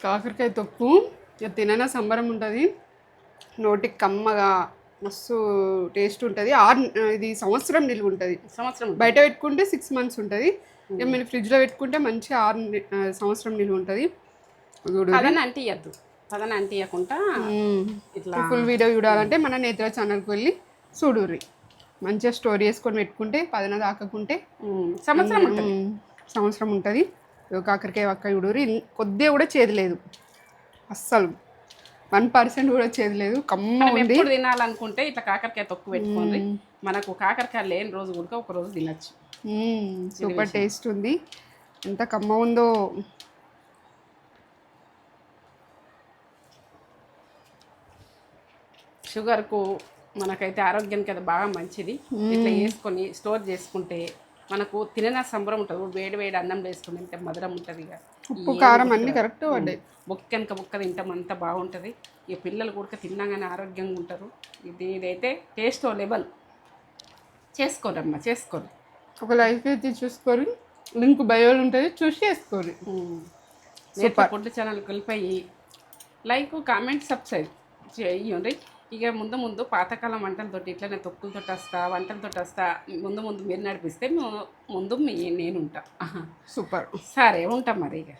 కాకరకాయ తొక్కు ఇక తినైనా సంబరం ఉంటుంది. నోటికి కమ్మగా మస్తు టేస్ట్ ఉంటుంది. ఇది సంవత్సరం నిల్వ ఉంటుంది. సంవత్సరం బయట పెట్టుకుంటే 6 months ఉంటుంది. ఇక మీరు ఫ్రిడ్జ్లో పెట్టుకుంటే మంచి సంవత్సరం నిల్వ ఉంటుంది. పదన అంటియద్దు, పదన అంటియకుండా ఇట్లా ఫుల్ వీడియో చూడాలంటే మన నేత్ర ఛానల్కి వెళ్ళి చూడుర్రి. మంచిగా స్టోర్ చేసుకొని పెట్టుకుంటే పదన దాకకుంటే సంవత్సరం ఉంటుంది. కాకరకాయ వక్క చూడుర్రి. కొద్దిగా కూడా చేదు లేదు, అస్సలు 1% కూడా చేదు లేదు. కమ్మ ఉంది. ఎప్పుడు తినాలనుకుంటే ఇట్లా కాకరకాయ తొక్కు పెట్టుకోండి. మనకు కాకరకాయ లేని రోజు కూడా ఒక రోజు తినచ్చు. సూపర్ టేస్ట్ ఉంది. ఎంత కమ్మ ఉందో. షుగర్కు మనకైతే ఆరోగ్యానికి అది బాగా మంచిది. ఇట్లా వేసుకొని స్టోర్ చేసుకుంటే మనకు తినన సంబరం ఉంటుంది. వేడి వేడి అన్నం వేసుకుని తింటే మధురం ఉంటుంది. ఇక ఉప్పు కారం అన్నీ కరెక్ట్ పడ్డాయి. బొక్క బొక్క తింటాం, అంతా బాగుంటుంది. ఇక పిల్లలు కూడా తిన్నాగానే ఆరోగ్యంగా ఉంటారు. ఇదైతే టేస్ట్ లెవెల్. చేసుకోరమ్మా, చేసుకోరు. ఒక లైఫ్ అయితే చూసుకోరు. లింక్ బయోలు ఉంటుంది, చూసి చేసుకోరు. ఫుడ్ ఛానల్కి వెళ్ళిపోయి లైక్, కామెంట్, సబ్స్క్రైబ్ చేయండి. ఇక ముందు పాతకాలం వంటలతో ఇట్లనే తొక్కులతో వస్తా, వంటలతో వస్తా. ముందు మీరు నడిపిస్తే ముందు నేను ఉంటా. సూపర్. సరే ఉంటాం మరి. ఇక